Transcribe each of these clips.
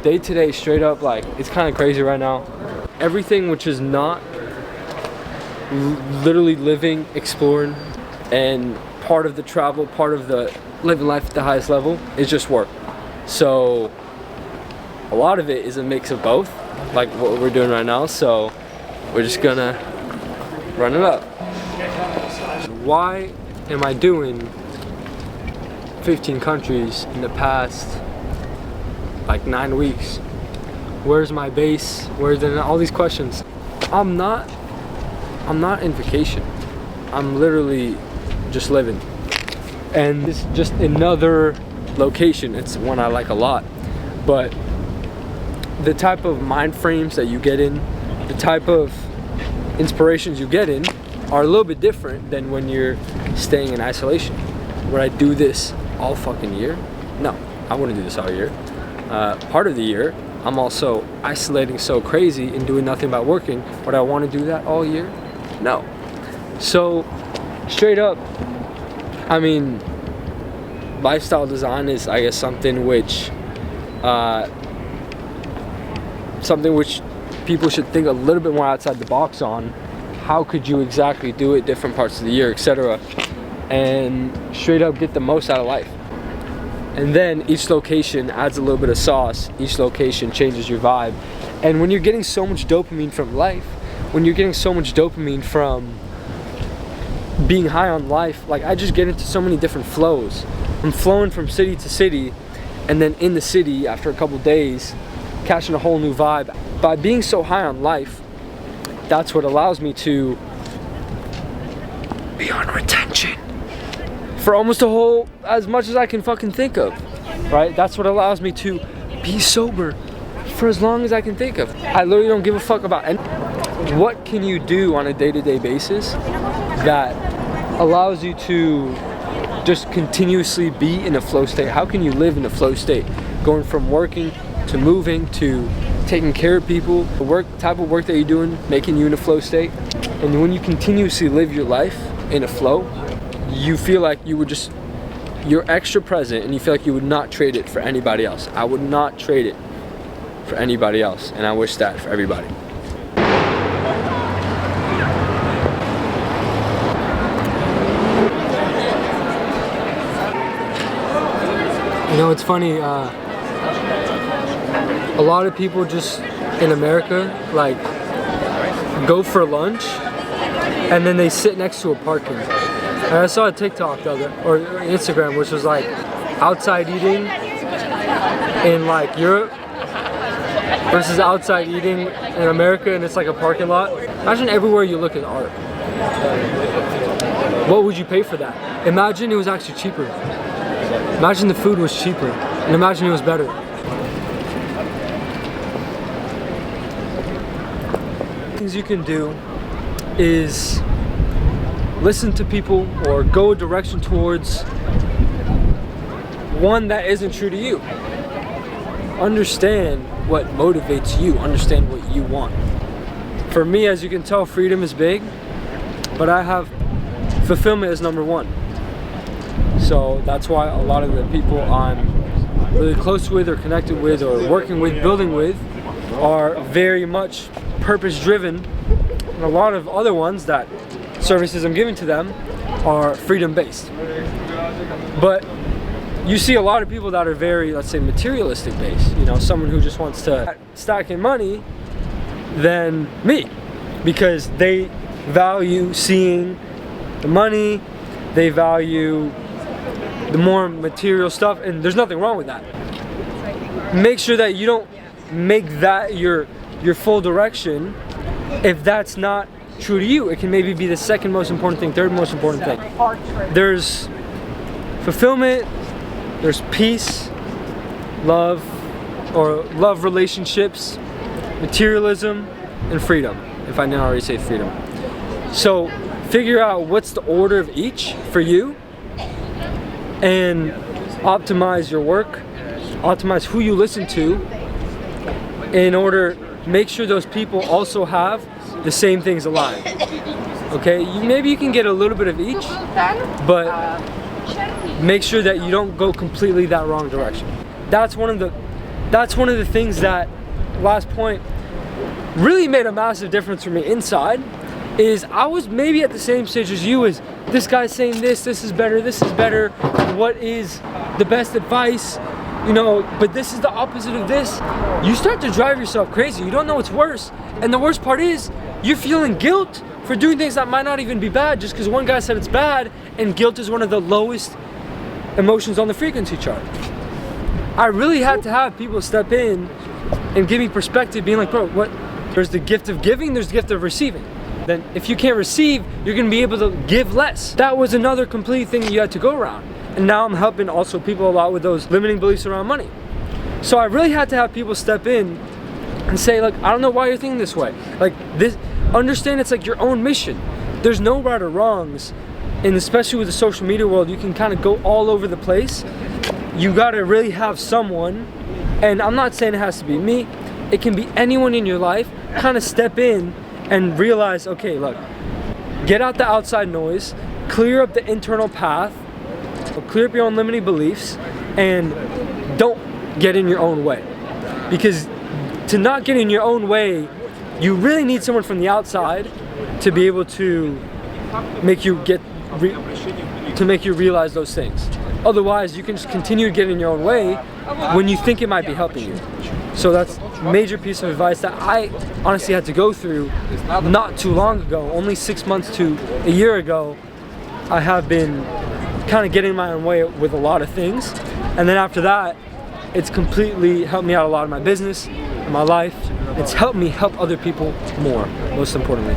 day to day, straight up, like, it's kind of crazy right now. Everything which is not literally living, exploring, and part of the travel, part of the living life at the highest level is just work. So a lot of it is a mix of both, like what we're doing right now. So we're just gonna run it up. Why am I doing 15 countries in the past like 9 weeks? Where's my base? Where's all these questions? I'm not in vacation. I'm literally just living. And it's just another location. It's one I like a lot. But the type of mind frames that you get in, the type of inspirations you get in are a little bit different than when you're staying in isolation. Would I do this all fucking year? No, I wouldn't do this all year. Part of the year, I'm also isolating so crazy and doing nothing but working. Would I want to do that all year? No. So, straight up, I mean, lifestyle design is, I guess, something which people should think a little bit more outside the box on. How could you exactly do it different parts of the year, etc., and straight up get the most out of life. And then each location adds a little bit of sauce. Each location changes your vibe. And when you're getting so much dopamine from life, when you're getting so much dopamine from being high on life, like, I just get into so many different flows. I'm flowing from city to city, and then in the city after a couple days, catching a whole new vibe. By being so high on life, that's what allows me to be on retention for almost as much as I can fucking think of, right? That's what allows me to be sober for as long as I can think of. I literally don't give a fuck about anything. What can you do on a day-to-day basis that allows you to just continuously be in a flow state? How can you live in a flow state? Going from working to moving to taking care of people, the type of work that you're doing, making you in a flow state. And when you continuously live your life in a flow, you feel like you're extra present, and you feel like you would not trade it for anybody else. I would not trade it for anybody else, and I wish that for everybody. You know, it's funny, a lot of people just in America, like, go for lunch and then they sit next to a parking. And I saw a TikTok or Instagram, which was like outside eating in like Europe versus outside eating in America, and it's like a parking lot. Imagine everywhere you look is art. What would you pay for that? Imagine it was actually cheaper. Imagine the food was cheaper, and imagine it was better. Things you can do is listen to people or go a direction towards one that isn't true to you. Understand what motivates you, understand what you want. For me, as you can tell, freedom is big, but I have fulfillment as number one. So that's why a lot of the people I'm really close with or connected with or working with, building with, are very much purpose-driven. And a lot of other ones that services I'm giving to them are freedom-based. But you see a lot of people that are very, let's say, materialistic based. You know, someone who just wants to stack in money than me, because they value seeing the money, they value the more material stuff, and there's nothing wrong with that. Make sure that you don't make that your full direction. If that's not true to you, it can maybe be the second most important thing, third most important thing. There's fulfillment, there's peace, love relationships, materialism, and freedom, if I didn't already say freedom. So figure out what's the order of each for you, and optimize your work, optimize who you listen to, in order to make sure those people also have the same things alive. Okay, maybe you can get a little bit of each, but make sure that you don't go completely that wrong direction. That's one of the that's one of the things that, last point, really made a massive difference for me inside, is I was maybe at the same stage as you, is this guy's saying this is better, what is the best advice, you know, but this is the opposite of this. You start to drive yourself crazy. You don't know what's worse. And the worst part is, you're feeling guilt for doing things that might not even be bad just because one guy said it's bad, and guilt is one of the lowest emotions on the frequency chart. I really had to have people step in and give me perspective, being like, bro, what? There's the gift of giving, there's the gift of receiving. Then if you can't receive, you're gonna be able to give less. That was another complete thing that you had to go around. And now I'm helping also people a lot with those limiting beliefs around money. So I really had to have people step in and say, like, I don't know why you're thinking this way. Like, this, understand it's like your own mission. There's no right or wrongs. And especially with the social media world, you can kind of go all over the place. You gotta really have someone, and I'm not saying it has to be me, it can be anyone in your life, kind of step in and realize, okay, look, get out the outside noise, clear up the internal path, clear up your own limiting beliefs, and don't get in your own way. Because to not get in your own way, you really need someone from the outside to be able to make you realize those things. Otherwise, you can just continue to get in your own way when you think it might be helping you. So that's a major piece of advice that I honestly had to go through not too long ago. Only 6 months to a year ago, I have been kind of getting my own way with a lot of things. And then after that, it's completely helped me out a lot in my business, in my life. It's helped me help other people more, most importantly.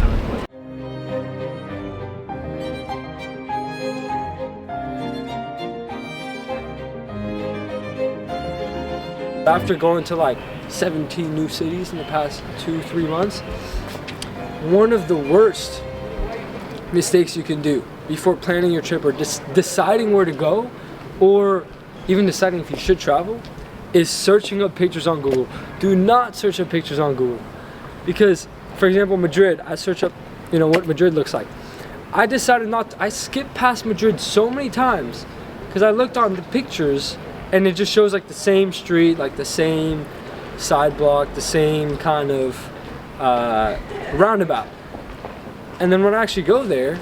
After going to like 17 new cities in the past 2-3 months, one of the worst mistakes you can do before planning your trip or deciding where to go, or even deciding if you should travel, is searching up pictures on Google. Do not search up pictures on Google. Because, for example, Madrid, I search up, you know, what Madrid looks like. I decided not to, I skipped past Madrid so many times because I looked on the pictures and it just shows like the same street, like the same side block, the same kind of roundabout. And then when I actually go there,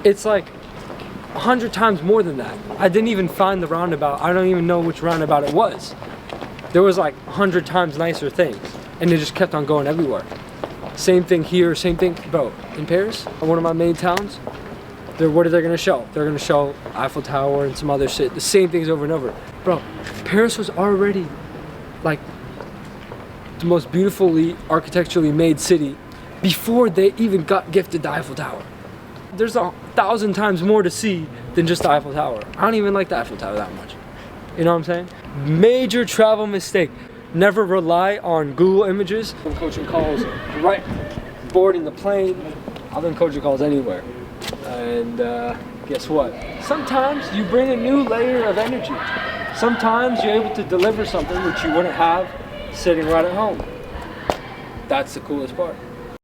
it's like 100 times more than that. I didn't even find the roundabout. I don't even know which roundabout it was. There was like 100 times nicer things, and it just kept on going everywhere. Same thing here, same thing, bro. In Paris, one of my main towns, what are they gonna show? They're gonna show Eiffel Tower and some other shit. The same things over and over. Bro, Paris was already like the most beautifully architecturally made city before they even got gifted the Eiffel Tower. There's 1,000 times more to see than just the Eiffel Tower. I don't even like the Eiffel Tower that much. You know what I'm saying? Major travel mistake. Never rely on Google Images. I'm coaching calls right boarding the plane. I've been coaching calls anywhere. And guess what? Sometimes you bring a new layer of energy. Sometimes you're able to deliver something which you wouldn't have sitting right at home. That's the coolest part.